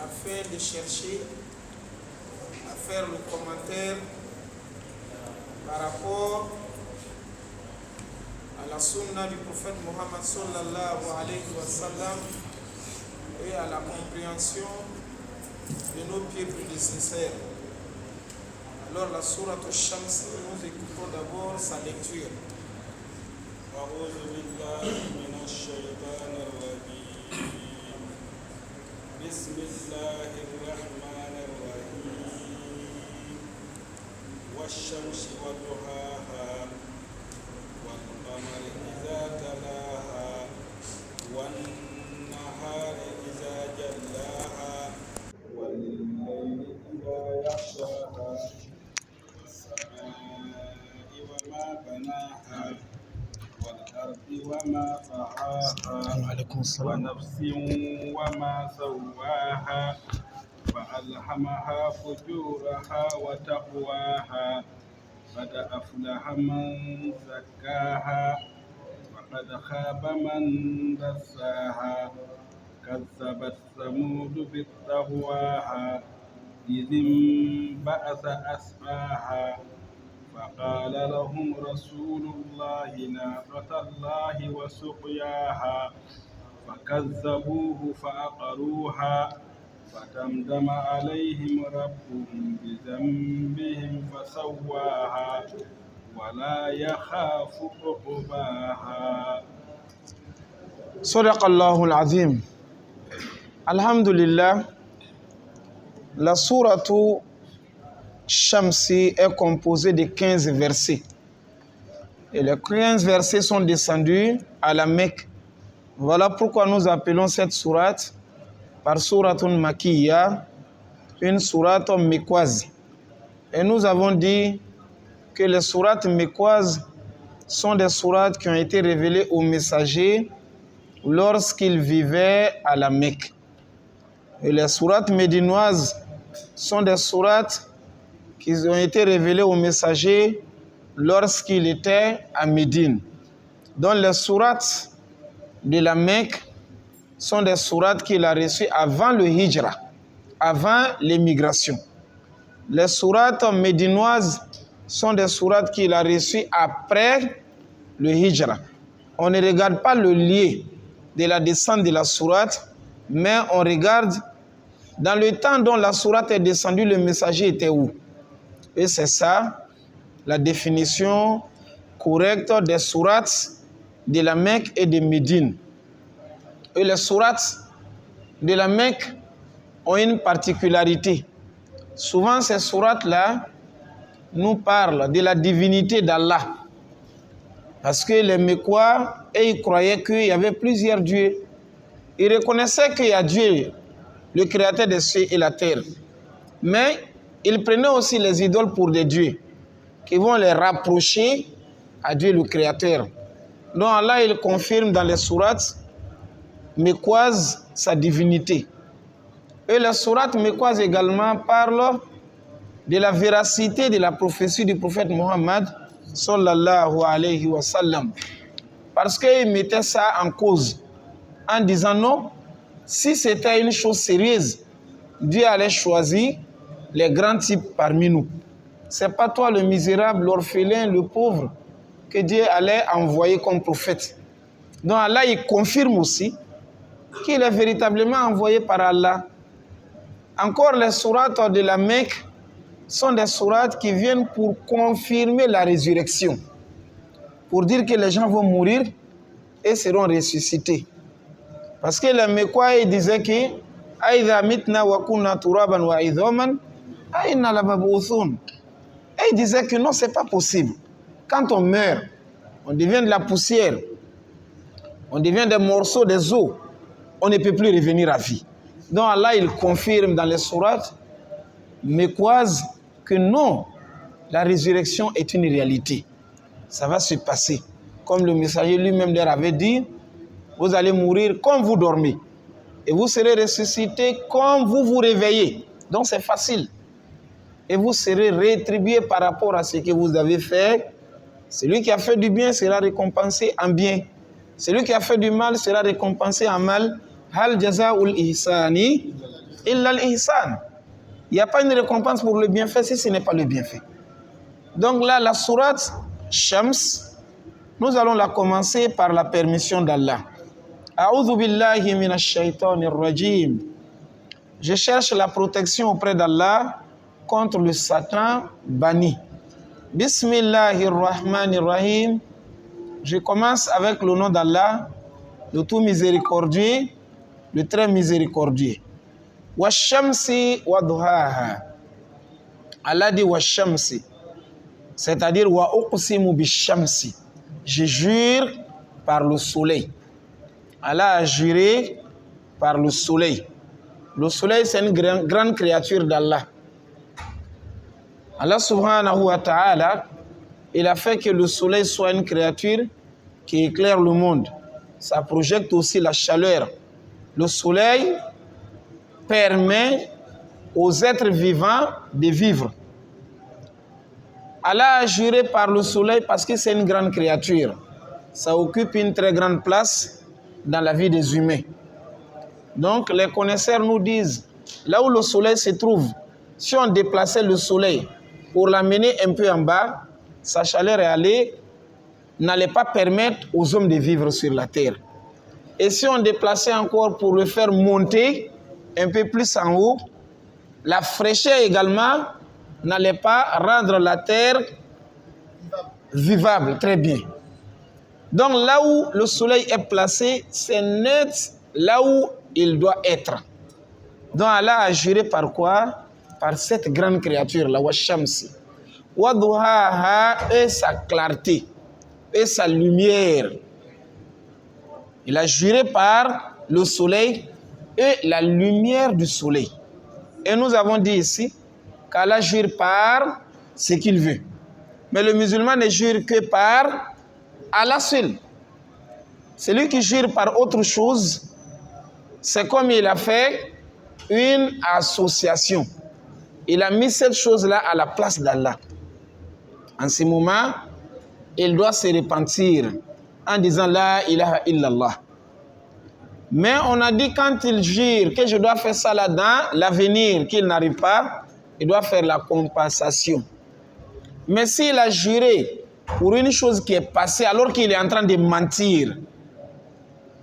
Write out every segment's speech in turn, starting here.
afin de chercher à faire le commentaire par rapport à la sunna du prophète Mohammed sallallahu alayhi wa sallam et à la compréhension de nos pieds prédécesseurs. Alors la sourate Ash-Shams, nous écoutons d'abord sa lecture. أعوذ بالله من الشيطان الرجيم بسم الله الرحمن الرحيم والشمس وضحاها والقمر إذا تلاها والنهار إذا جلاها والليل إذا يغشاها والسماء وما بناها والأرض وما طحاها ونفس وما سواها فألهمها فجورها وتقواها قد أفلح من زكاها وقد خاب من دساها كذبت ثمود بطغواها إذ انبعث أشقاها فقال لهم رسول الله ناقة الله وسقياها فكذبوه فعقروها فدمدم عليهم ربهم بذنبهم فسواها ولا يخاف عقباها. صدق الله العظيم. الحمد لله. La sourate Shamsi est composée de 15 versets. Et les 15 versets sont descendus à la Mecque. Voilà pourquoi nous appelons cette sourate par Suratun Makiyya, une sourate mécoise. Et nous avons dit que les sourates mécoises sont des sourates qui ont été révélées aux messagers lorsqu'ils vivaient à la Mecque. Et les sourates médinoises sont des sourates qui ont été révélées aux messagers lorsqu'ils étaient à Médine. Donc les sourates de la Mecque sont des sourates qu'il a reçues avant le hijra, avant l'émigration. Les sourates médinoises sont des sourates qu'il a reçues après le hijra. On ne regarde pas le lieu de la descente de la sourate, mais on regarde dans le temps dont la sourate est descendue, le messager était où? Et c'est ça la définition correcte des sourates de la Mecque et de Médine. Et les sourates de la Mecque ont une particularité. Souvent, ces sourates-là nous parlent de la divinité d'Allah. Parce que les Mecquois, ils croyaient qu'il y avait plusieurs dieux. Ils reconnaissaient qu'il y a Dieu, le créateur des cieux et la terre. Mais ils prenaient aussi les idoles pour des dieux qui vont les rapprocher à Dieu le créateur. Donc Allah, il confirme dans les sourates mécoises sa divinité. Et les sourates mécoises également parlent de la véracité de la prophétie du prophète Mohammed sallallahu alayhi wa sallam. Parce qu'ils mettaient ça en cause en disant non, si c'était une chose sérieuse, Dieu allait choisir les grands types parmi nous. C'est pas toi le misérable, l'orphelin, le pauvre que Dieu allait envoyer comme prophète. Donc Allah, il confirme aussi qu'il est véritablement envoyé par Allah. Encore les sourates de la Mecque sont des sourates qui viennent pour confirmer la résurrection. Pour dire que les gens vont mourir et seront ressuscités. Parce que les Mecquois disaient que Aïdha mitna wa kunna turaban wa idhaman aïna la mab'outhun. Et ils disaient que non, c'est pas possible. Quand on meurt, on devient de la poussière, on devient des morceaux des os, on ne peut plus revenir à vie. Donc Allah, il confirme dans les sourates mécoises que non, la résurrection est une réalité. Ça va se passer. Comme le messager lui-même leur avait dit, vous allez mourir comme vous dormez. Et vous serez ressuscité comme vous vous réveillez. Donc c'est facile. Et vous serez rétribué par rapport à ce que vous avez fait. Celui qui a fait du bien sera récompensé en bien. Celui qui a fait du mal sera récompensé en mal. Hal jaza'ul ihsani illa al-ihsan. Il n'y a pas une récompense pour le bienfait si ce n'est pas le bienfait. Donc là, la sourate Shams, nous allons la commencer par la permission d'Allah. A'udhu billahi minash shaitanir rajim. Je cherche la protection auprès d'Allah contre le Satan banni. Bismillahirrahmanirrahim. Je commence avec le nom d'Allah, le tout miséricordieux, le très miséricordieux. Washamsi wa duhaha. Allah dit washamsi, c'est-à-dire wa uqsimu bishamsi. Je jure par le soleil. Allah a juré par le soleil. Le soleil, c'est une grande créature d'Allah. Allah subhanahu wa ta'ala, il a fait que le soleil soit une créature qui éclaire le monde. Ça projette aussi la chaleur. Le soleil permet aux êtres vivants de vivre. Allah a juré par le soleil parce que c'est une grande créature. Ça occupe une très grande place dans la vie des humains. Donc les connaisseurs nous disent, là où le soleil se trouve, si on déplaçait le soleil pour l'amener un peu en bas, sa chaleur n'allait pas permettre aux hommes de vivre sur la terre. Et si on déplaçait encore pour le faire monter un peu plus en haut, la fraîcheur également n'allait pas rendre la terre vivable très bien. Donc là où le soleil est placé, c'est net là où il doit être. Donc Allah a juré par quoi? Par cette grande créature, la Washamsi. Waduhaha, et sa clarté, et sa lumière. Il a juré par le soleil et la lumière du soleil. Et nous avons dit ici qu'Allah jure par ce qu'il veut. Mais le musulman ne jure que par Allah seul. Celui qui jure par autre chose, c'est comme il a fait une association. Il a mis cette chose-là à la place d'Allah. En ce moment, il doit se repentir en disant La ilaha illallah. Mais on a dit quand il jure que je dois faire ça là dans l'avenir, qu'il n'arrive pas, il doit faire la compensation. Mais s'il a juré pour une chose qui est passée alors qu'il est en train de mentir,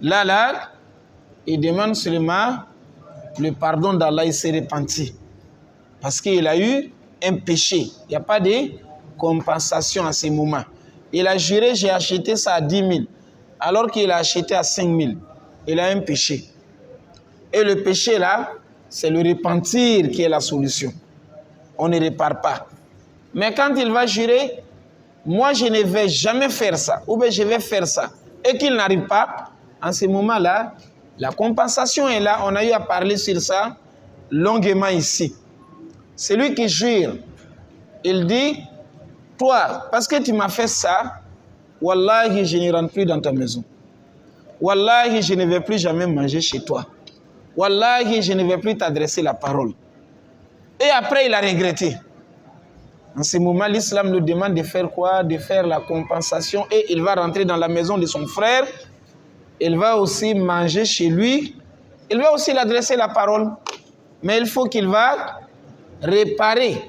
là, il demande seulement le pardon d'Allah, il s'est repenti. Parce qu'il a eu un péché. Il n'y a pas de compensation à ce moment. Il a juré, j'ai acheté ça à 10 000, alors qu'il a acheté à 5 000. Il a un péché. Et le péché là, c'est le repentir qui est la solution. On ne répare pas. Mais quand il va jurer, moi je ne vais jamais faire ça, ou bien je vais faire ça, et qu'il n'arrive pas, en ce moment-là, la compensation est là. On a eu à parler sur ça longuement ici. Celui qui jure, il dit, toi, parce que tu m'as fait ça, wallahi, je ne rentre plus dans ta maison. Wallahi, je ne vais plus jamais manger chez toi. Wallahi, je ne vais plus t'adresser la parole. Et après, il a regretté. En ce moment, l'islam nous demande de faire quoi? De faire la compensation. Et il va rentrer dans la maison de son frère. Il va aussi manger chez lui. Il va aussi l'adresser la parole. Mais il faut qu'il va réparer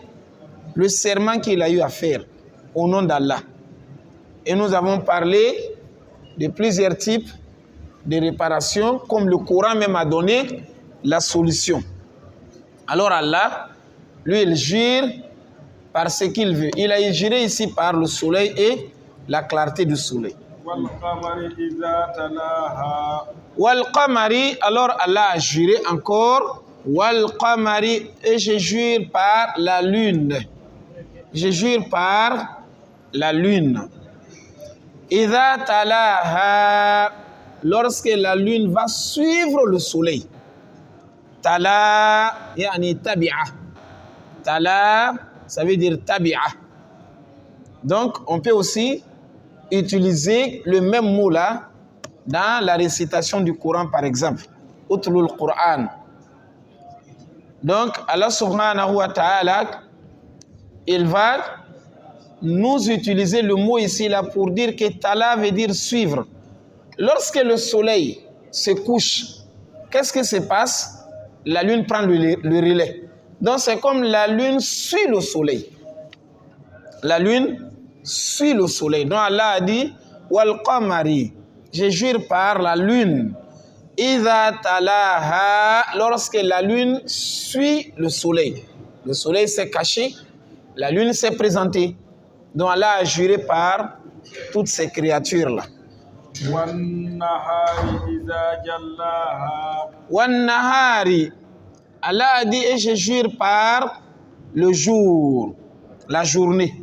le serment qu'il a eu à faire au nom d'Allah. Et nous avons parlé de plusieurs types de réparations, comme le Coran même a donné la solution. Alors Allah, lui, il jure par ce qu'il veut. Il a juré ici par le soleil et la clarté du soleil. Wal qamari, alors Allah a juré encore. Wal qamari, et je jure par la lune. Je jure par la lune. Idha talaha, lorsque la lune va suivre le soleil. Tala, yani tabi'a. Tala, ça veut dire tabi'a. Donc, on peut aussi utiliser le même mot là dans la récitation du Coran, par exemple. Utlul Qur'an. Donc, Allah subhanahu wa ta'ala, il va nous utiliser le mot ici là pour dire que tala veut dire suivre. Lorsque le soleil se couche, qu'est-ce qui se passe? la lune prend le relais. Donc c'est comme la lune suit le soleil. La lune suit le soleil. Donc Allah a dit wal qamari, je jure par la lune. Idha talaha, lorsque la lune suit le soleil. Le soleil s'est caché, la lune s'est présentée. Donc Allah a juré par toutes ces créatures-là. Wan nahari, Allah a dit et je jure par le jour, la journée.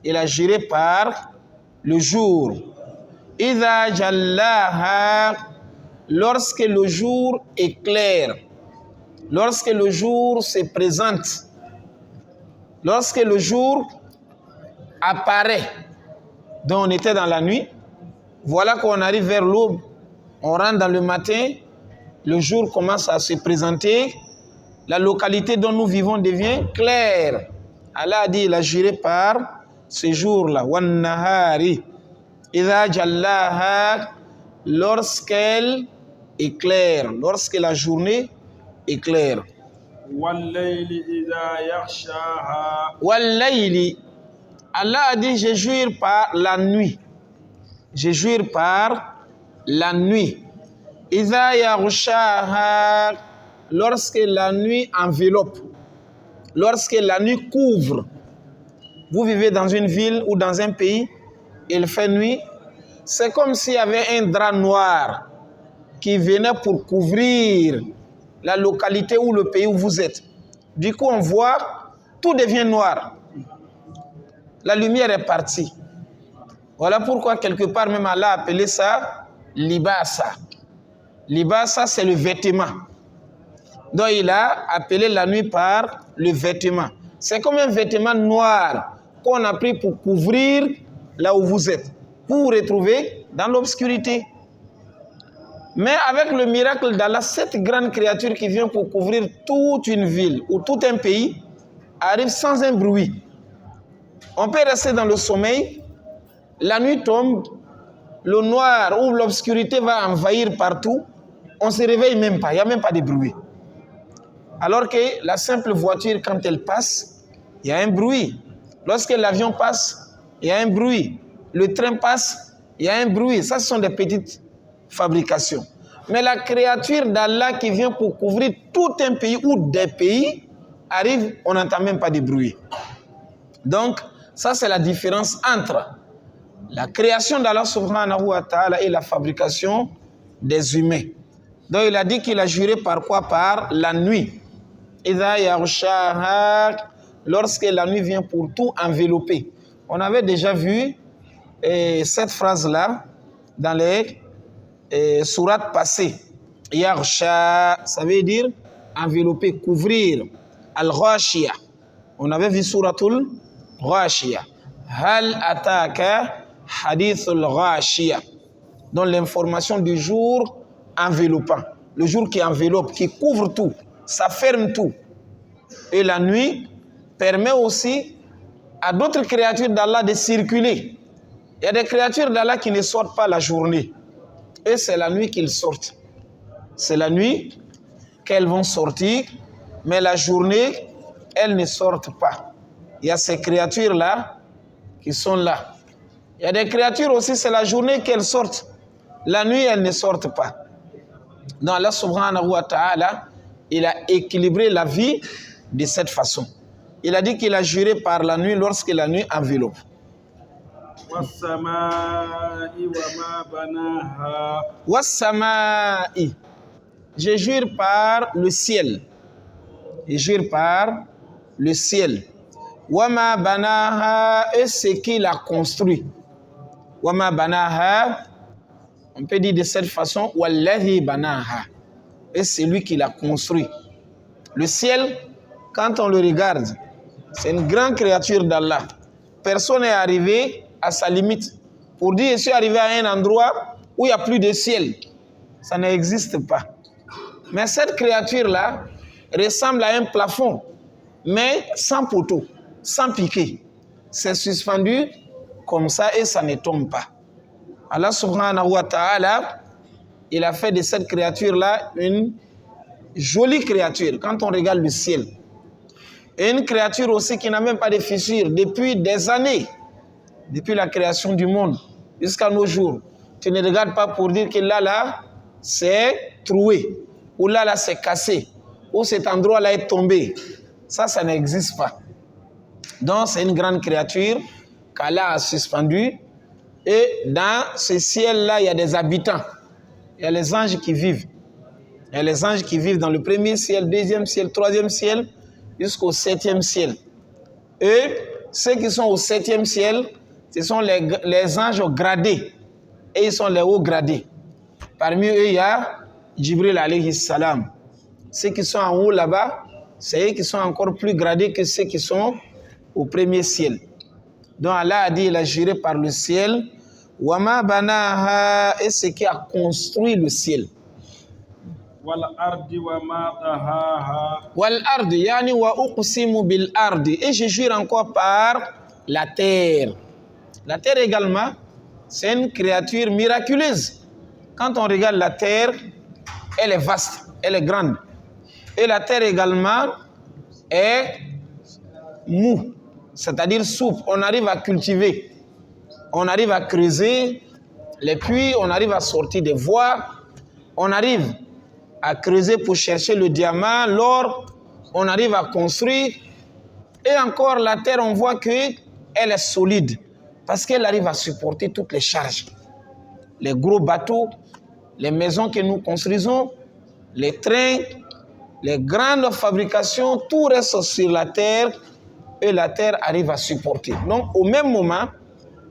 Il a juré par le jour. Idha jallaha, lorsque le jour éclaire, lorsque le jour se présente, lorsque le jour apparaît. Donc on était dans la nuit, voilà qu'on arrive vers l'aube, on rentre dans le matin, le jour commence à se présenter, la localité dont nous vivons devient claire. Allah a dit, il a juré par ce jour-là. Wan nahari idha jallaha, lorsqu'elle éclaire, lorsque la journée éclaire. Wallayli idha yaghshaha. Wallayli, Allah a dit, je jure par la nuit. Je jure par la nuit. Idha yaghshaha, lorsque la nuit enveloppe, lorsque la nuit couvre. Vous vivez dans une ville ou dans un pays, il fait nuit, c'est comme s'il y avait un drap noir qui venait pour couvrir la localité ou le pays où vous êtes. Du coup, on voit, tout devient noir. La lumière est partie. Voilà pourquoi quelque part même Allah a appelé ça libasa. Libasa, c'est le vêtement. Donc il a appelé la nuit par le vêtement. C'est comme un vêtement noir qu'on a pris pour couvrir là où vous êtes. Vous vous retrouvez dans l'obscurité. Mais avec le miracle d'Allah, cette grande créature qui vient pour couvrir toute une ville ou tout un pays arrive sans un bruit. On peut rester dans le sommeil, la nuit tombe, le noir ou l'obscurité va envahir partout, on ne se réveille même pas, il n'y a même pas de bruit. Alors que la simple voiture, quand elle passe, il y a un bruit. Lorsque l'avion passe, il y a un bruit. Le train passe, il y a un bruit. Ça, ce sont des petites fabrications. Mais la créature d'Allah qui vient pour couvrir tout un pays ou des pays arrive, on n'entend même pas de bruit. Donc, ça c'est la différence entre la création d'Allah subhanahu wa ta'ala et la fabrication des humains. Donc, il a dit qu'il a juré par quoi? Par la nuit. Idha yaghshaha, lorsque la nuit vient pour tout envelopper. On avait déjà vu cette phrase-là dans les sourates passées. Yaghsha, ça veut dire envelopper, couvrir. Al-Ghashiyah. On avait vu souratul Ghashiyah. Hal ataka hadithul Ghashiyah. Donc l'information du jour enveloppant. Le jour qui enveloppe, qui couvre tout, ça ferme tout. Et la nuit permet aussi à d'autres créatures d'Allah de circuler. Il y a des créatures d'Allah qui ne sortent pas la journée. Et c'est la nuit qu'ils sortent. C'est la nuit qu'elles vont sortir, mais la journée, elles ne sortent pas. Il y a ces créatures-là qui sont là. Il y a des créatures aussi, c'est la journée qu'elles sortent. La nuit, elles ne sortent pas. Donc Allah subhanahu wa ta'ala, il a équilibré la vie de cette façon. Il a dit qu'il a juré par la nuit lorsque la nuit enveloppe. Wassama'i. Je jure par le ciel. Je jure par le ciel. Wama banaha, et ce qu'il a construit. Wama banaha, on peut dire de cette façon, wallahi banaha, et c'est lui qui l'a construit. Le ciel, quand on le regarde, c'est une grande créature d'Allah. Personne n'est arrivé à sa limite pour dire je suis arrivé à un endroit où il n'y a plus de ciel. Ça n'existe pas. Mais cette créature-là ressemble à un plafond, mais sans poteau, sans piquet. C'est suspendu comme ça et ça ne tombe pas. Allah subhanahu wa ta'ala, il a fait de cette créature-là une jolie créature quand on regarde le ciel. Et une créature aussi qui n'a même pas de fissures depuis des années, depuis la création du monde jusqu'à nos jours. Tu ne regardes pas pour dire que là, c'est troué, ou là, c'est cassé, ou cet endroit-là est tombé. Ça n'existe pas. Donc, c'est une grande créature qu'Allah a suspendue. Et dans ce ciel-là, il y a des habitants. Il y a les anges qui vivent. Il y a les anges qui vivent dans le premier ciel, deuxième ciel, troisième ciel, jusqu'au septième ciel. Et ceux qui sont au septième ciel, ce sont les anges gradés. Et ils sont les hauts gradés. Parmi eux, il y a Jibril alayhi salam. Ceux qui sont en haut là-bas, c'est eux qui sont encore plus gradés que ceux qui sont au premier ciel. Donc Allah a dit, il a juré par le ciel, Wama banaha, et ce qui a construit le ciel. Wal ardi wa ma tahaha. Wal ardi, yani wa uqsimu bil ardi. Et je jure encore par la terre. La terre également, c'est une créature miraculeuse. Quand on regarde la terre, elle est vaste, elle est grande. Et la terre également est mou, c'est-à-dire souple. On arrive à cultiver, on arrive à creuser les puits, on arrive à sortir des voies, on arrive à creuser pour chercher le diamant, l'or, on arrive à construire. Et encore, la terre, on voit qu'elle est solide parce qu'elle arrive à supporter toutes les charges. Les gros bateaux, les maisons que nous construisons, les trains, les grandes fabrications, tout reste sur la terre et la terre arrive à supporter. Donc, au même moment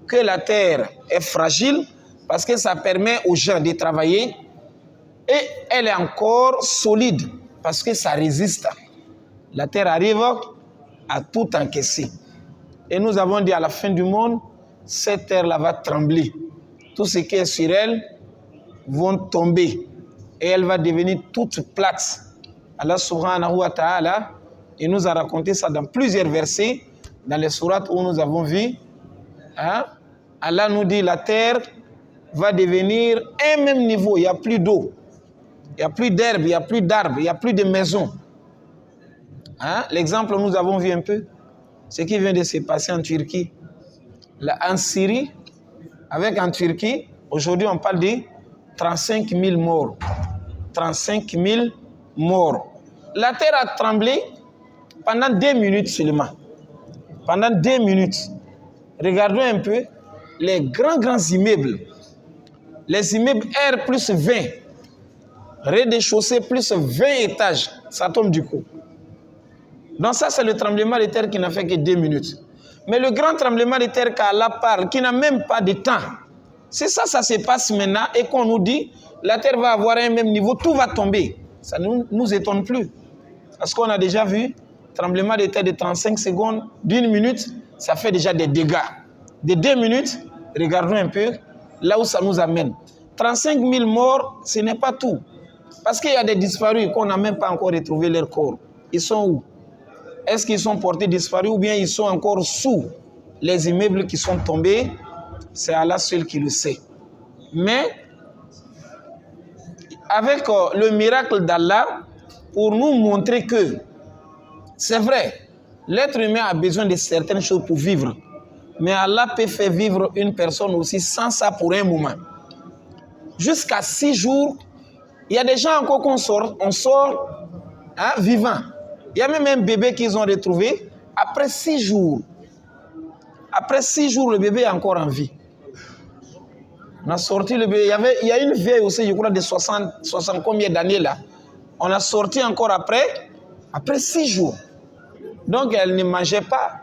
que la terre est fragile, parce que ça permet aux gens de travailler, et elle est encore solide, parce que ça résiste. La terre arrive à tout encaisser. Et nous avons dit à la fin du monde, cette terre-là va trembler. Tout ce qui est sur elle vont tomber. Et elle va devenir toute plate. Allah subhanahu wa ta'ala, il nous a raconté ça dans plusieurs versets, dans les sourates où nous avons vu. Hein? Allah nous dit la terre va devenir un même niveau, il n'y a plus d'eau, il n'y a plus d'herbe, il n'y a plus d'arbres, il n'y a plus de maisons. Hein? L'exemple nous avons vu un peu, ce qui vient de se passer en Turquie. Là, en Syrie, avec en Turquie, aujourd'hui on parle de 35 000 morts. 35 000 morts. La terre a tremblé pendant 2 minutes seulement. Pendant 2 minutes. Regardons un peu les grands immeubles. Les immeubles R plus 20. Rez-de-chaussée plus 20 étages. Ça tombe du coup. Donc ça, c'est le tremblement de terre qui n'a fait que 2 minutes. Mais le grand tremblement de terre qu'Allah parle, qui n'a même pas de temps. C'est ça se passe maintenant et qu'on nous dit, la terre va avoir un même niveau, tout va tomber. Ça ne nous étonne plus. Parce qu'on a déjà vu, tremblement de terre de 35 secondes, d'1 minute, ça fait déjà des dégâts. De 2 minutes, regardons un peu là où ça nous amène. 35 000 morts, ce n'est pas tout. Parce qu'il y a des disparus qu'on n'a même pas encore retrouvé leur corps. Ils sont où? Est-ce qu'ils sont portés disparus ou bien ils sont encore sous les immeubles qui sont tombés? C'est Allah seul qui le sait. Mais avec le miracle d'Allah, pour nous montrer que c'est vrai, l'être humain a besoin de certaines choses pour vivre. Mais Allah peut faire vivre une personne aussi sans ça pour un moment. Jusqu'à 6 jours, il y a des gens encore qu'on sort, on sort hein, vivant. Il y a même un bébé qu'ils ont retrouvé après 6 jours. Après 6 jours, le bébé est encore en vie. On a sorti le bébé. Il y a une vieille aussi, je crois, de 60 combien d'années là. On a sorti encore après 6 jours. Donc elle ne mangeait pas,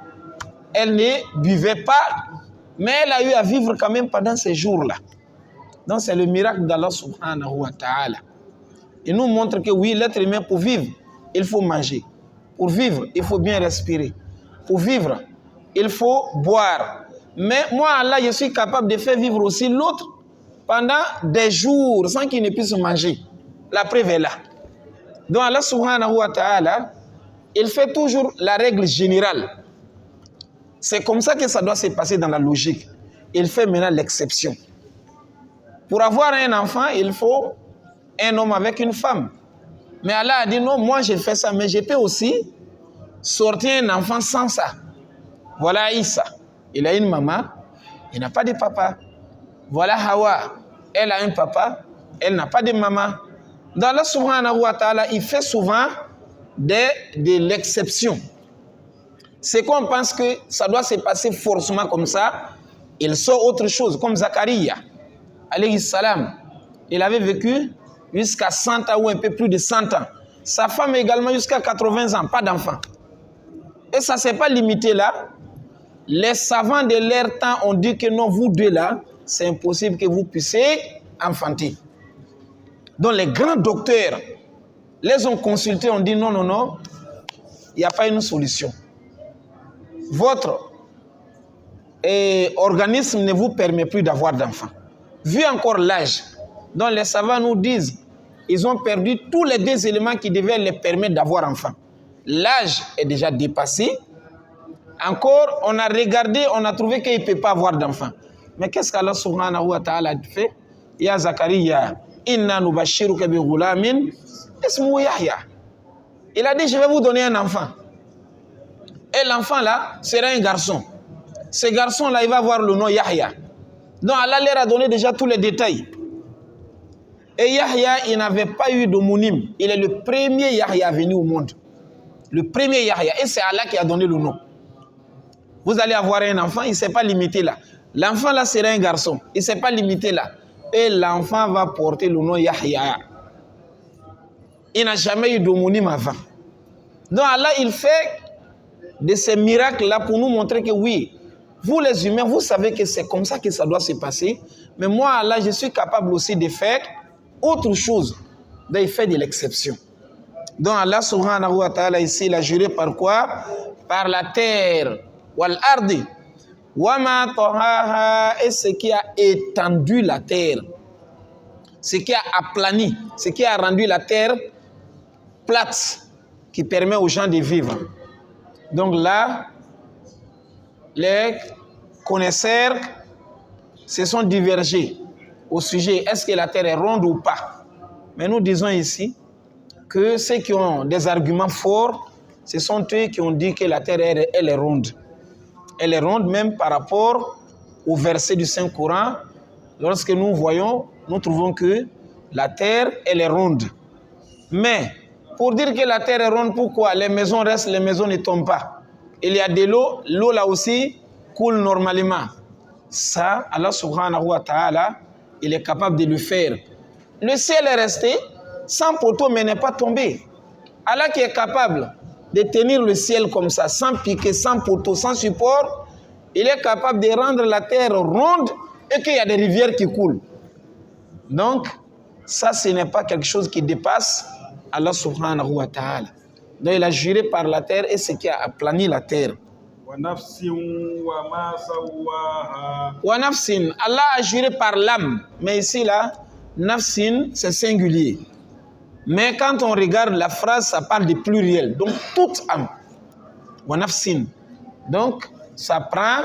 elle ne buvait pas, mais elle a eu à vivre quand même pendant ces jours-là. Donc c'est le miracle d'Allah subhanahu wa ta'ala. Il nous montre que oui, l'être humain pour vivre, il faut manger. Pour vivre, il faut bien respirer. Pour vivre, il faut boire. Mais moi, Allah, je suis capable de faire vivre aussi l'autre pendant des jours sans qu'il ne puisse manger. La preuve est là. Donc Allah subhanahu wa ta'ala, il fait toujours la règle générale. C'est comme ça que ça doit se passer dans la logique. Il fait maintenant l'exception. Pour avoir un enfant, il faut un homme avec une femme. Mais Allah a dit non, moi j'ai fait ça, mais je peux aussi sortir un enfant sans ça. Voilà Issa, il a une maman, il n'a pas de papa. Voilà Hawa, elle a un papa, elle n'a pas de maman. Dans Allah subhanahu wa ta'ala, il fait souvent de l'exception. C'est qu'on pense que ça doit se passer forcément comme ça, il sort autre chose, comme Zacharia, alayhi salam. Il avait vécu jusqu'à 100 ans ou un peu plus de 100 ans. Sa femme également jusqu'à 80 ans, pas d'enfant. Et ça ne s'est pas limité là. Les savants de leur temps ont dit que non, vous deux là, c'est impossible que vous puissiez enfanter. Donc les grands docteurs les ont consultés, ont dit non, non, non, il n'y a pas une solution. Votre organisme ne vous permet plus d'avoir d'enfants. Vu encore l'âge, dont les savants nous disent, ils ont perdu tous les deux éléments qui devaient les permettre d'avoir enfant. L'âge est déjà dépassé. Encore, on a regardé, on a trouvé qu'il ne peut pas avoir d'enfant. Mais qu'est-ce qu'Allah subhanahu wa ta'ala fait? Ya Zakaria, inna nubashiruka bi ghulamin ismuhu Yahya. Il a dit, je vais vous donner un enfant. Et l'enfant là sera un garçon. Ce garçon là, il va avoir le nom Yahya. Donc Allah leur a donné déjà tous les détails. Et Yahya, il n'avait pas eu d'homonyme. Il est le premier Yahya venu au monde. Le premier Yahya. Et c'est Allah qui a donné le nom. Vous allez avoir un enfant, il ne s'est pas limité là. L'enfant là sera un garçon. Il ne s'est pas limité là. Et l'enfant va porter le nom Yahya. Il n'a jamais eu d'homonyme avant. Donc Allah, il fait de ces miracles-là pour nous montrer que oui, vous les humains, vous savez que c'est comme ça que ça doit se passer. Mais moi, Allah, je suis capable aussi de faire autre chose. Donc il fait de l'exception. Donc Allah subhanahu wa ta'ala ici, il a juré par quoi? Par la terre. Wal ardi. Wama tahaha, et ce qui a étendu la terre. Ce qui a aplani. Ce qui a rendu la terre plate. Qui permet aux gens de vivre. Donc là, les connaisseurs se sont divergés au sujet est-ce que la terre est ronde ou pas. Mais nous disons ici que ceux qui ont des arguments forts, ce sont eux qui ont dit que la terre elle est ronde. Elle est ronde même par rapport au verset du Saint-Coran. Lorsque nous voyons, nous trouvons que la terre elle est ronde. Mais pour dire que la terre est ronde, pourquoi? Les maisons restent, les maisons ne tombent pas. Il y a de l'eau, l'eau là aussi coule normalement. Ça, Allah subhanahu wa ta'ala, il est capable de le faire. Le ciel est resté sans poteau mais n'est pas tombé. Allah qui est capable de tenir le ciel comme ça, sans piquer, sans poteau, sans support, il est capable de rendre la terre ronde et qu'il y a des rivières qui coulent. Donc, ça, ce n'est pas quelque chose qui dépasse Allah subhanahu wa ta'ala. Donc il a juré par la terre et ce qui a aplani la terre. Wa nafsin, Allah a juré par l'âme. Mais ici là, nafsin c'est singulier. Mais quand on regarde la phrase, ça parle de pluriel. Donc toute âme. Wa nafsin. Donc ça prend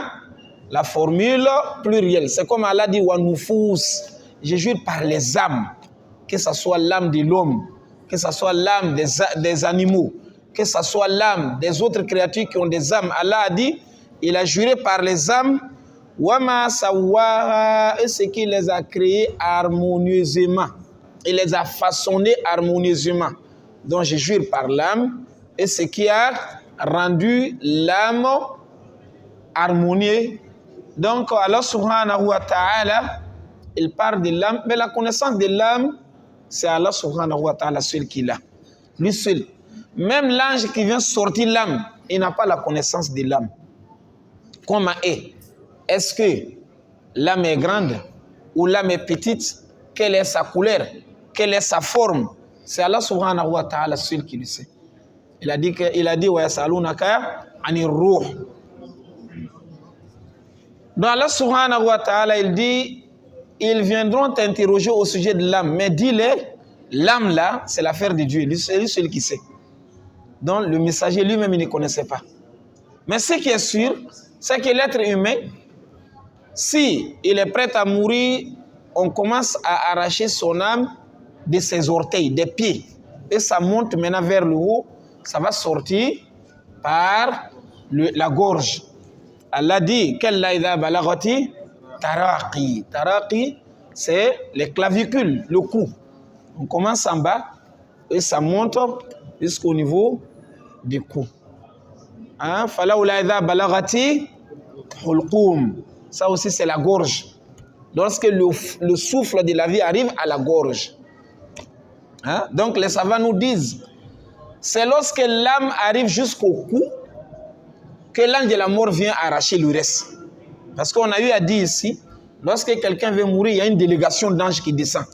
la formule plurielle. C'est comme Allah dit wa nufus. Je jure par les âmes. Que ce soit l'âme de l'homme, que ce soit l'âme des animaux, que ce soit l'âme des autres créatures qui ont des âmes. Allah a dit, il a juré par les âmes, Wama sawaha, et ce qui les a créés harmonieusement. Il les a façonnés harmonieusement. Donc je jure par l'âme, et ce qui a rendu l'âme harmonieuse. Donc Allah subhanahu wa ta'ala, il parle de l'âme, mais la connaissance de l'âme, c'est Allah subhanahu wa ta'ala seul qui l'a. Lui seul. Même l'ange qui vient sortir l'âme, il n'a pas la connaissance de l'âme. Comment est-ce que l'âme est grande ou l'âme est petite? Quelle est sa couleur? Quelle est sa forme? C'est Allah subhanahu wa ta'ala seul qui le sait. Il a dit wa yasalunaka anir ruh. Donc Allah subhanahu wa ta'ala, il dit, ils viendront t'interroger au sujet de l'âme. Mais dis-le, l'âme là, c'est l'affaire de Dieu. C'est lui seul qui sait. Donc le messager lui-même, il ne connaissait pas. Mais ce qui est sûr, c'est que l'être humain, si il est prêt à mourir, on commence à arracher son âme de ses orteils, des pieds. et ça monte maintenant vers le haut, ça va sortir par la gorge. Allah dit, Kalla idha balagati taraqi. Taraqi, c'est les clavicules, le cou. On commence en bas et ça monte jusqu'au niveau du cou. Falaoula idha balagati hulqum. Ça aussi, c'est la gorge. Lorsque le souffle de la vie arrive à la gorge. Donc les savants nous disent, c'est lorsque l'âme arrive jusqu'au cou que l'ange de la mort vient arracher le reste. Parce qu'on a eu à dire ici, lorsque quelqu'un veut mourir, il y a une délégation d'anges qui descend.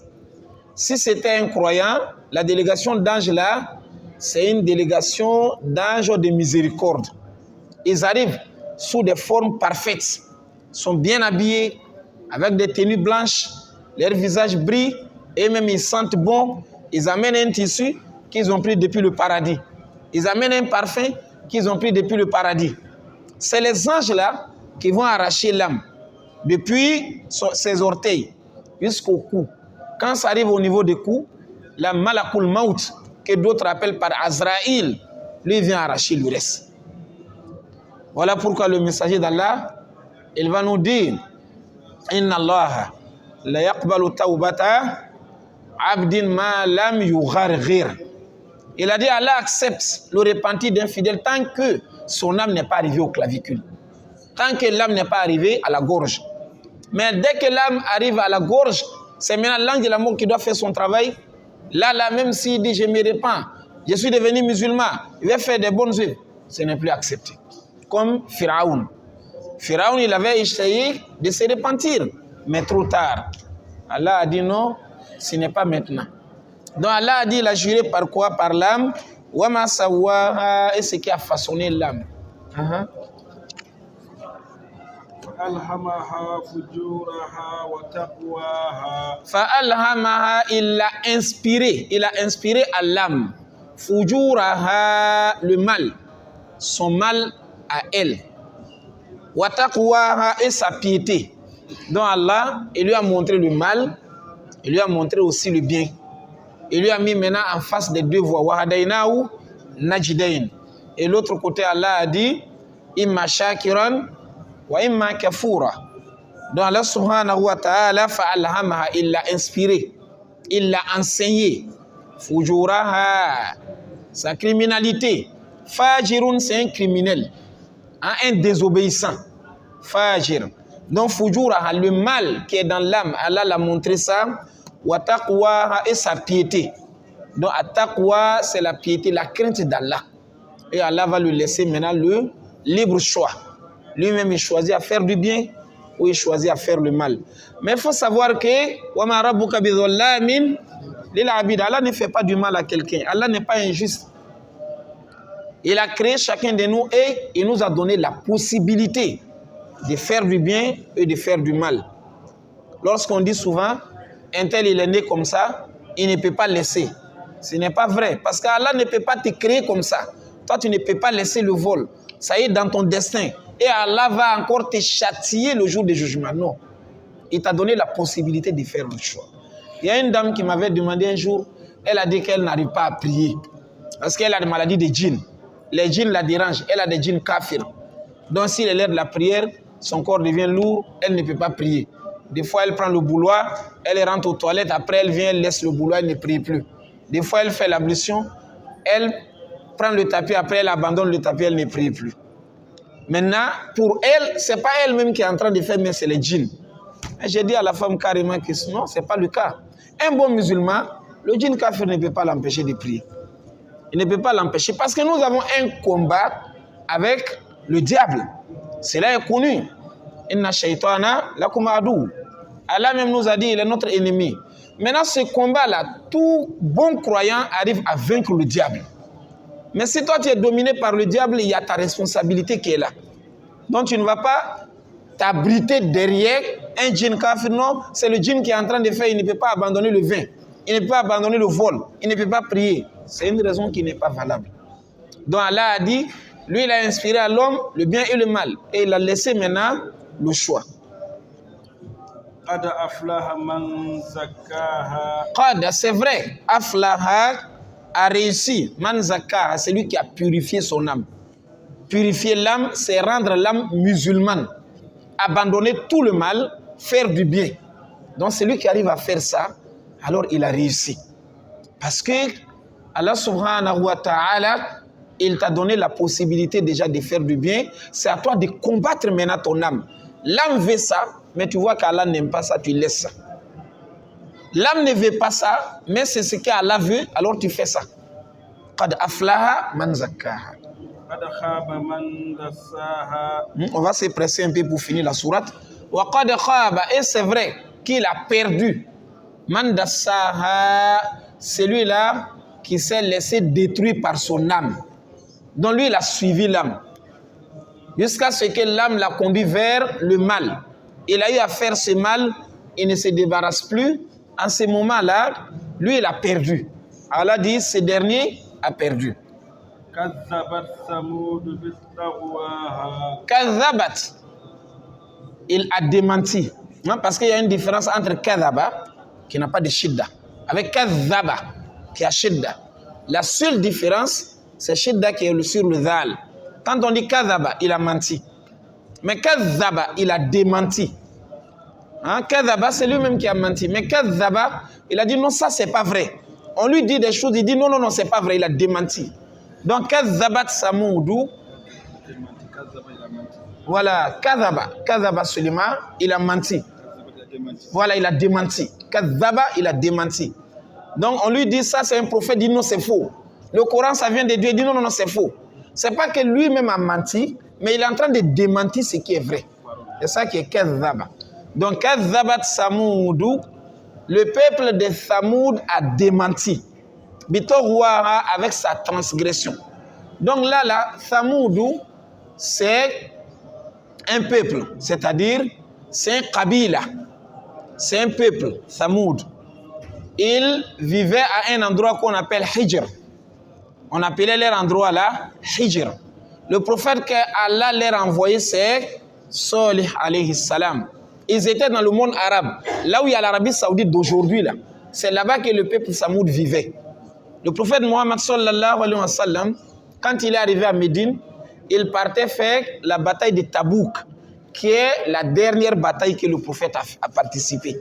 Si c'était un croyant, la délégation d'anges là, c'est une délégation d'anges de miséricorde. Ils arrivent sous des formes parfaites, sont bien habillés, avec des tenues blanches, leur visage brille, et même ils sentent bon. Ils amènent un tissu qu'ils ont pris depuis le paradis. Ils amènent un parfum qu'ils ont pris depuis le paradis. C'est les anges là qui vont arracher l'âme depuis ses orteils jusqu'au cou. Quand ça arrive au niveau du cou, la Malakul Maut, que d'autres appellent par Azraïl, lui vient arracher le reste. Voilà pourquoi le messager d'Allah, il va nous dire, Inna Allah la yaqbalu tawbata abdin ma lam yugharghir. Il a dit, Allah accepte le repentir d'un fidèle tant que son âme n'est pas arrivée au clavicule. Tant que l'âme n'est pas arrivée à la gorge. Mais dès que l'âme arrive à la gorge, c'est maintenant l'ange de la mort qui doit faire son travail. Là, même s'il dit, je me repens, je suis devenu musulman, il va faire des bonnes œuvres, ce n'est plus accepté. Comme Pharaon. Pharaon, il avait essayé de se repentir, mais trop tard. Allah a dit non, ce n'est pas maintenant. Donc Allah a dit, il a juré par quoi? Par l'âme. Wama sawaha, et ce qui a façonné l'âme. Fa'alhamaha fujuraha wa taqwaha. Fa'alhamaha, il l'a inspiré. Il a inspiré à l'âme. Fujuraha, le mal. Son mal à elle. Wa taqwaha, et sa piété. Donc Allah, il lui a montré le mal. Il lui a montré aussi le bien. Il lui a mis maintenant en face des deux voies. Wahadainahu najdain. Et l'autre côté, Allah a dit, imma shakiran wa imma kafura. Donc Allah subhanahu wa ta'ala fa'alhamaha, il l'a inspiré. Il l'a enseigné. Fujuraha, sa criminalité. Fajirun, c'est un criminel. Un désobéissant. Fajir. Donc fujuraha, le mal qui est dans l'âme, Allah l'a montré ça. Wa taqwa, et sa piété. Donc taqwa, c'est la piété, la crainte d'Allah. Et Allah va lui laisser maintenant le libre choix. Lui-même, il choisit à faire du bien ou il choisit à faire le mal. Mais il faut savoir que wa ma rabbuka bidhallamin lil abid. Allah ne fait pas du mal à quelqu'un. Allah n'est pas injuste. Il a créé chacun de nous et il nous a donné la possibilité de faire du bien et de faire du mal. Lorsqu'on dit souvent, un tel il est né comme ça, il ne peut pas laisser. Ce n'est pas vrai, parce qu'Allah ne peut pas te créer comme ça. Toi, tu ne peux pas laisser le vol. Ça y est dans ton destin. Et Allah va encore te châtier le jour du jugement. Non. Il t'a donné la possibilité de faire le choix. Il y a une dame qui m'avait demandé un jour, elle a dit qu'elle n'arrive pas à prier. Parce qu'elle a des maladies de djinns. Les djinns la dérangent. Elle a des djinns kafirs. Donc, s'il est l'heure de la prière, son corps devient lourd, elle ne peut pas prier. Des fois, elle prend le bouloir, elle rentre aux toilettes, après elle vient, elle laisse le bouloir, elle ne prie plus. Des fois, elle fait l'ablution, elle prend le tapis, après elle abandonne le tapis, elle ne prie plus. Maintenant, pour elle, ce n'est pas elle-même qui est en train de faire, mais c'est les djinns. J'ai dit à la femme carrément que non, ce n'est pas le cas. Un bon musulman, le djinn kafir ne peut pas l'empêcher de prier. Il ne peut pas l'empêcher parce que nous avons un combat avec le diable. Cela est connu. Inna shaytana lakum adu. Allah même nous a dit, il est notre ennemi. Maintenant, ce combat-là, tout bon croyant arrive à vaincre le diable. Mais si toi tu es dominé par le diable, il y a ta responsabilité qui est là. Donc tu ne vas pas t'abriter derrière un djinn kafir. Non, c'est le djinn qui est en train de faire, il ne peut pas abandonner le vin. Il ne peut pas abandonner le vol. Il ne peut pas prier. C'est une raison qui n'est pas valable. Donc Allah a dit, lui il a inspiré à l'homme le bien et le mal. Et il a laissé maintenant le choix. Qad aflaha man zakkaha. Qad, c'est vrai. Aflaha, a réussi. Man zakka, c'est lui qui a purifié son âme. Purifier l'âme, c'est rendre l'âme musulmane. Abandonner tout le mal, faire du bien. Donc celui qui arrive à faire ça, alors il a réussi. Parce que Allah subhanahu wa ta'ala, il t'a donné la possibilité déjà de faire du bien. C'est à toi de combattre maintenant ton âme. L'âme veut ça, mais tu vois qu'Allah n'aime pas ça, tu laisses ça. L'âme ne veut pas ça, mais c'est ce qu'Allah veut, alors tu fais ça. Qad aflaha man zakkaha. On va se presser un peu pour finir la sourate. Wa qad khaba, et c'est vrai qu'il a perdu. Man dassaha, celui-là qui s'est laissé détruire par son âme. Donc lui, il a suivi l'âme. Jusqu'à ce que l'âme l'a conduit vers le mal. Il a eu à faire ce mal, il ne se débarrasse plus. En ce moment-là, lui, il a perdu. Allah dit, ce dernier a perdu. Kadhabat, il a démenti. Non, parce qu'il y a une différence entre kadhaba, qui n'a pas de shidda, avec kadhaba, qui a shidda. La seule différence, c'est shidda qui est sur le dhal. Quand on dit kadhaba, il a menti. Mais kadhaba, il a démenti. Hein? Kadhaba, c'est lui-même qui a menti. Mais kadhaba, il a dit non, ça, c'est pas vrai. On lui dit des choses, il dit non, non, non, c'est pas vrai. Il a démenti. Donc, kadhabat samoudou. Voilà, kadhaba Sulaiman, il a menti. Voilà, il a démenti. Kadhaba, il a démenti. Donc, on lui dit ça, c'est un prophète, il dit non, c'est faux. Le Coran, ça vient de Dieu, il dit non, non, non, c'est faux. C'est pas que lui-même a menti, mais il est en train de démentir ce qui est vrai. C'est ça qui est kadhaba. Donc, kadhabat samoudou, le peuple de Samoud a démenti. Bitorouara avec sa transgression. Donc là, Samoudou, c'est un peuple, c'est-à-dire c'est un kabila, c'est un peuple, Samoud. Ils vivaient à un endroit qu'on appelle Hijr. On appelait leur endroit là Hijr. Le prophète qu'Allah leur a envoyé, c'est Salih alayhi salam. Ils étaient dans le monde arabe, là où il y a l'Arabie saoudite d'aujourd'hui là. C'est là-bas que le peuple Samoud vivait. Le prophète Mohammed sallallahu alayhi wa sallam, quand il est arrivé à Médine, il partait faire la bataille de Tabouk, qui est la dernière bataille que le prophète a participé.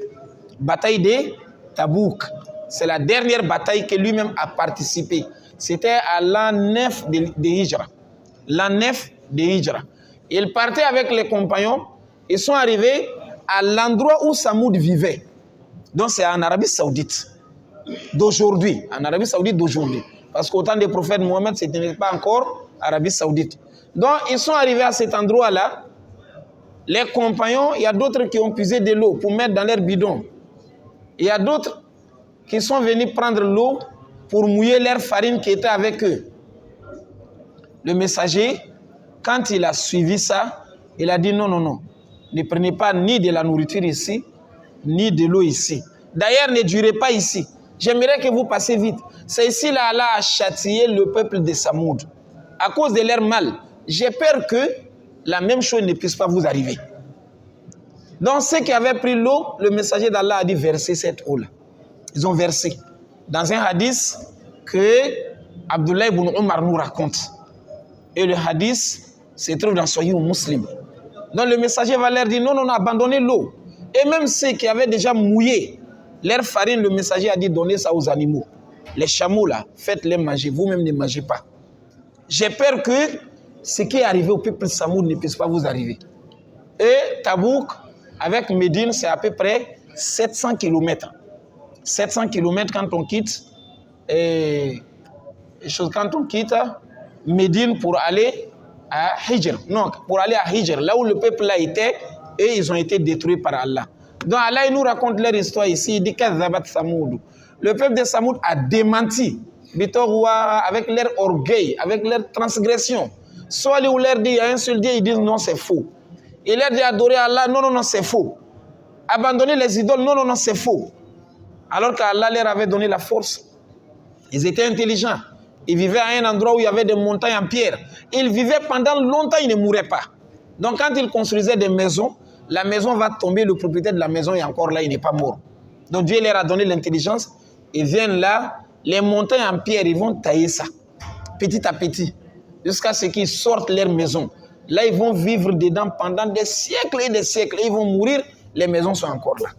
Bataille de Tabouk, c'est la dernière bataille que lui-même a participé. C'était à l'an 9 de Hijra. L'an 9 de Hijra. Il partait avec les compagnons, ils sont arrivés à l'endroit où Samoud vivait. Donc c'est en Arabie Saoudite d'aujourd'hui, en Arabie Saoudite d'aujourd'hui. Parce qu'au temps des prophètes Mohammed, ce n'était pas encore Arabie Saoudite. Donc ils sont arrivés à cet endroit-là. Les compagnons, il y a d'autres qui ont puisé de l'eau pour mettre dans leur bidon. Il y a d'autres qui sont venus prendre l'eau pour mouiller leur farine qui était avec eux. Le messager, quand il a suivi ça, il a dit non, non, non. Ne prenez pas ni de la nourriture ici, ni de l'eau ici. D'ailleurs, ne durez pas ici. J'aimerais que vous passiez vite. C'est ici là, Allah a châtié le peuple de Samoud. À cause de leur mal. J'ai peur que la même chose ne puisse pas vous arriver. Donc ceux qui avaient pris l'eau, le messager d'Allah a dit verser cette eau-là. Ils ont versé. Dans un hadith que Abdullah ibn Omar nous raconte. Et le hadith se trouve dans Sahih Muslim. Donc le messager va leur dire non, non, non, abandonnez l'eau. Et même ceux qui avaient déjà mouillé leur farine, le messager a dit donnez ça aux animaux. Les chameaux là, faites-les manger, vous-même ne mangez pas. J'ai peur que ce qui est arrivé au peuple Samoud ne puisse pas vous arriver. Et Tabouk, avec Médine, c'est à peu près 700 km. 700 km quand on quitte, quand on quitte Médine pour aller à Hijr. Non, pour aller à Hijr, là où le peuple là était, et ils ont été détruits par Allah. Donc Allah il nous raconte leur histoire ici, il dit qu'Azabat Samoud. Le peuple de Samoud a démenti avec leur orgueil, avec leur transgression. Soit ils leur dit il y a un seul Dieu, ils disent non, c'est faux. Il leur dit adorer Allah, non, non, non, c'est faux. Abandonner les idoles, non, non, non, c'est faux. Alors qu'Allah leur avait donné la force. Ils étaient intelligents. Ils vivaient à un endroit où il y avait des montagnes en pierre. Ils vivaient pendant longtemps, ils ne mouraient pas. Donc quand ils construisaient des maisons, la maison va tomber, le propriétaire de la maison est encore là, il n'est pas mort. Donc Dieu leur a donné l'intelligence. Ils viennent là, Les montagnes en pierre, ils vont tailler ça, petit à petit, jusqu'à ce qu'ils sortent leur maison. Là, ils vont vivre dedans pendant des siècles et des siècles. Ils vont mourir, les maisons sont encore là.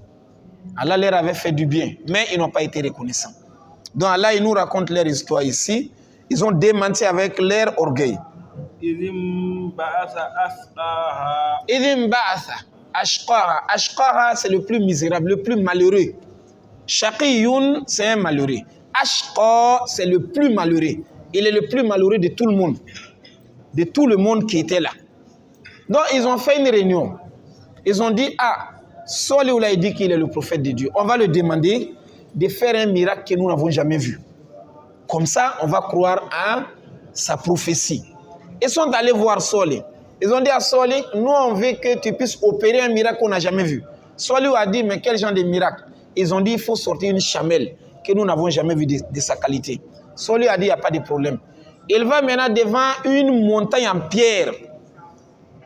Allah leur avait fait du bien, mais ils n'ont pas été reconnaissants. Donc Allah, il nous raconte leur histoire ici. Ils ont démenti avec leur orgueil. إذ بعث أشقاها. Idhim ba'atha ashqaha. Ashqaha, c'est le plus misérable, le plus malheureux. Shaqiyun, c'est un malheureux. Ashqa, c'est le plus malheureux. Il est le plus malheureux de tout le monde. De tout le monde qui était là. Donc, ils ont fait une réunion. Ils ont dit, ah, Salih a dit qu'il est le prophète de Dieu. On va le demander de faire un miracle que nous n'avons jamais vu. Comme ça, on va croire à sa prophétie. Ils sont allés voir Salih. Ils ont dit à Salih, nous on veut que tu puisses opérer un miracle qu'on n'a jamais vu. Salih a dit, mais quel genre de miracle? Ils ont dit, il faut sortir une chamelle que nous n'avons jamais vue de sa qualité. Salih a dit, il n'y a pas de problème. Il va maintenant devant une montagne en pierre,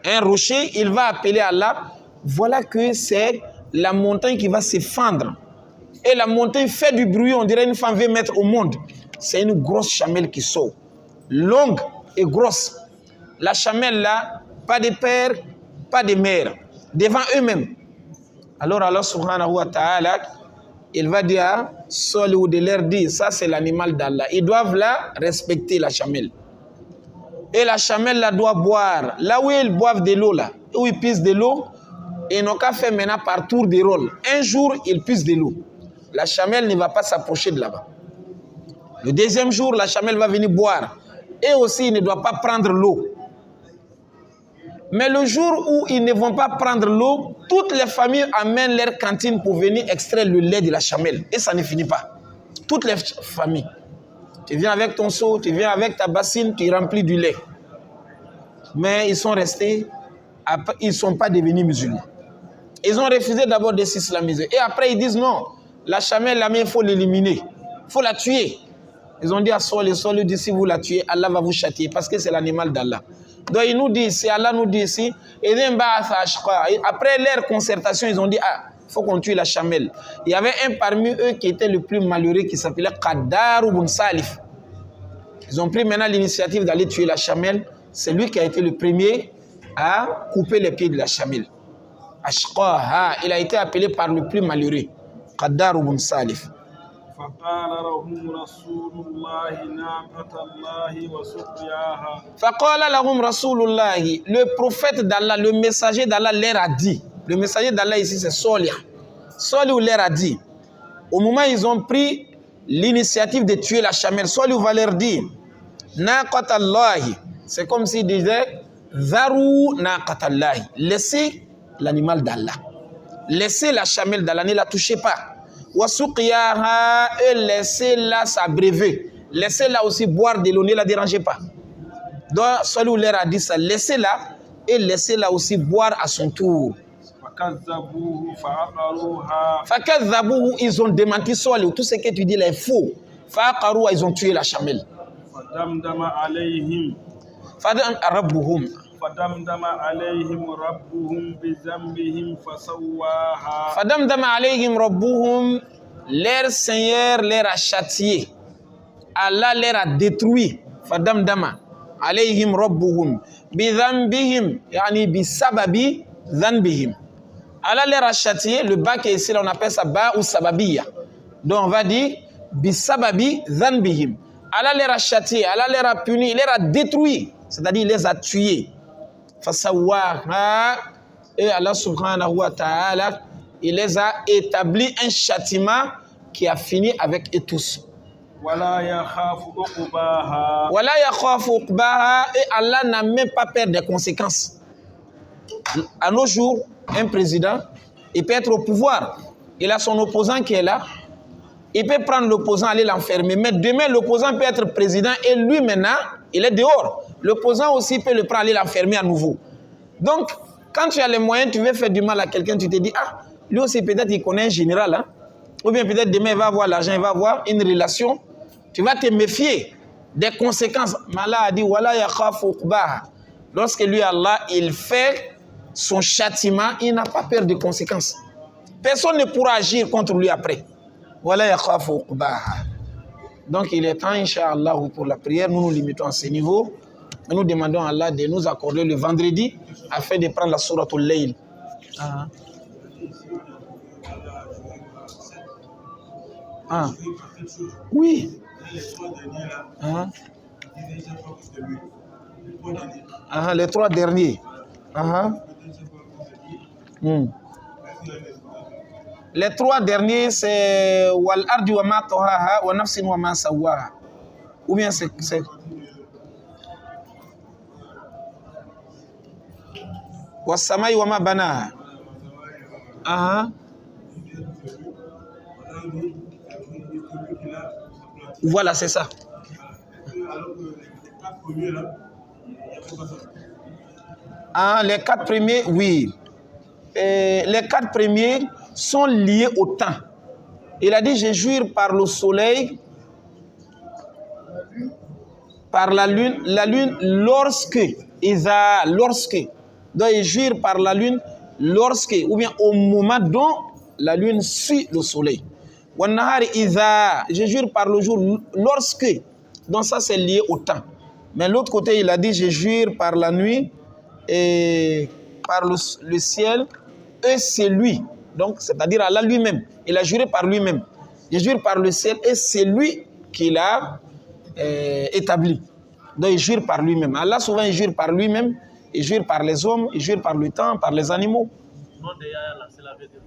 un rocher, il va appeler Allah. Voilà que c'est la montagne qui va se fendre. Et la montagne fait du bruit, on dirait une femme veut mettre au monde. C'est une grosse chamelle qui sort, longue et grosse. La chamelle là, pas de père, pas de mère, devant eux-mêmes. Alors Allah subhanahu wa ta'ala, il va dire à Salih de leur dire, ça c'est l'animal d'Allah. Ils doivent la respecter, la chamelle. Et la chamelle là doit boire. Là où ils boivent de l'eau, là, où ils pissent de l'eau, ils n'ont qu'à faire maintenant par tour de rôle. Un jour, ils pissent de l'eau. La chamelle ne va pas s'approcher de là-bas. Le deuxième jour, la chamelle va venir boire. Et aussi, il ne doit pas prendre l'eau. Mais le jour où ils ne vont pas prendre l'eau, toutes les familles amènent leur cantine pour venir extraire le lait de la chamelle. Et ça ne finit pas. Toutes les familles. Tu viens avec ton seau, tu viens avec ta bassine, tu remplis du lait. Mais ils sont restés, ils ne sont pas devenus musulmans. Ils ont refusé d'abord de s'islamiser. Et après, ils disent non, la chamelle, il faut l'éliminer. Il faut la tuer. Ils ont dit à Salih, Salih dit si vous la tuez, Allah va vous châtier parce que c'est l'animal d'Allah. Donc il nous dit ici, Allah nous dit ici, après leur concertation, ils ont dit, ah, il faut qu'on tue la chamelle. Il y avait un parmi eux qui était le plus malheureux qui s'appelait Qaddar ibn Salif. Ils ont pris maintenant l'initiative d'aller tuer la chamelle. C'est lui qui a été le premier à couper les pieds de la chamelle. Ashqaha, il a été appelé par le plus malheureux, Qaddar ibn Salif. فقال لهم رسول الله ناقة الله وسقياها. فقال لهم رسول الله, le prophète d'Allah, le messager d'Allah leur a dit. Le messager d'Allah ici c'est Salih. Salih leur a dit. Au moment où ils ont pris l'initiative de tuer la chamelle, Salih va leur dire Naqata Allahi. C'est comme s'il disait Zaru Naqata Allahi. Laissez l'animal d'Allah. Laissez la chamelle d'Allah, ne la touchez pas. Wasuqiyaha, et laissez-la s'abreuver. Laissez-la aussi boire de l'eau, ne la dérangez pas. Donc, Salih leur a dit ça, laissez-la et laissez-la aussi boire à son tour. Fakadzabuhu, ils ont démenti Salih. Tout ce que tu dis là est faux. Faqaruha, ils ont tué la chamelle. Fadamdama alayhim. فدمدم عليهم ربهم بذنبهم فسواها. فدمدم عليهم ربهم, leur Seigneur leur a châtié. Allah leur a détruit. Fadamdama عليهم ربهم بذنبهم, يعني بسبب ذنبهم. Allah leur a châtié. Le bas qui est ici, là, on appelle ça ba ou sababiya. Donc on va dire bisababi dhanbihim. Allah leur a châtié, Allah leur a puni, il leur a détruit. C'est-à-dire il les a tués. Et Allah subhanahu wa ta'ala, il les a établi un châtiment qui a fini avec eux tous. Wala yakhafu uqbaha. Et Allah n'a même pas peur des conséquences. À nos jours, un président, il peut être au pouvoir. Il a son opposant qui est là. Il peut prendre l'opposant, aller l'enfermer. Mais demain, l'opposant peut être président et lui maintenant, il est dehors. L'opposant aussi peut le prendre, aller l'enfermer à nouveau. Donc, quand tu as les moyens, tu veux faire du mal à quelqu'un, tu te dis, ah, lui aussi peut-être il connaît un général. Hein? Ou bien peut-être demain, il va avoir l'argent, il va avoir une relation. Tu vas te méfier des conséquences. Mais Allah a dit, Wala yakhafu uqbaha. Lorsque lui, Allah, il fait son châtiment, il n'a pas peur des conséquences. Personne ne pourra agir contre lui après. Wala yakhafu uqbaha. Donc il est temps, Inch'Allah, pour la prière. Nous nous limitons à ce niveau. Et nous demandons à Allah de nous accorder le vendredi afin de prendre la sourate al-Layl. Ah. Ah. Oui. Ah. Ah, les 3 derniers. Ah. Les 3 derniers, c'est Wal ardi wa ma tahaha wa nafsin wa ma sawaha. Ou bien c'est wa samai wa ma banaha. Ah. Voilà, c'est ça. Ah, les 4 premiers, oui. Les 4 premiers sont liés au temps. Il a dit, je jure par le soleil, par la lune lorsque, donc il jure par la lune lorsque, ou bien au moment dont la lune suit le soleil. Je jure par le jour lorsque, donc ça c'est lié au temps. Mais l'autre côté, il a dit, je jure par la nuit et par le ciel, et c'est lui. Donc, c'est-à-dire Allah lui-même. Il a juré par lui-même. Je jure par le ciel, et c'est lui qui l'a établi. Donc, il jure par lui-même. Allah, souvent, il jure par lui-même, il jure par les hommes, il jure par le temps, par les animaux. Le nom de Yahya, là, c'est la veut dire.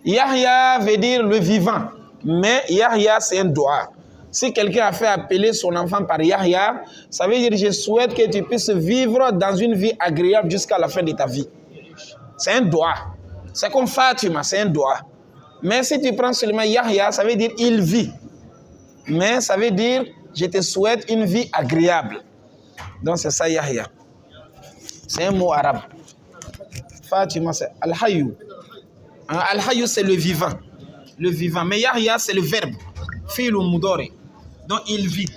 Yahya veut dire le vivant. Mais Yahya, c'est un doigt. Si quelqu'un a fait appeler son enfant par Yahya, ça veut dire je souhaite que tu puisses vivre dans une vie agréable jusqu'à la fin de ta vie. C'est un doigt. C'est comme Fatima, c'est un doigt. Mais si tu prends seulement Yahya, ça veut dire il vit. Mais ça veut dire je te souhaite une vie agréable. Donc c'est ça Yahya. C'est un mot arabe. Fatima, c'est Al-Hayyu. Al-Hayyu, c'est le vivant. Le vivant. Mais Yahya, c'est le verbe. Fi'l mudari. Donc il vit.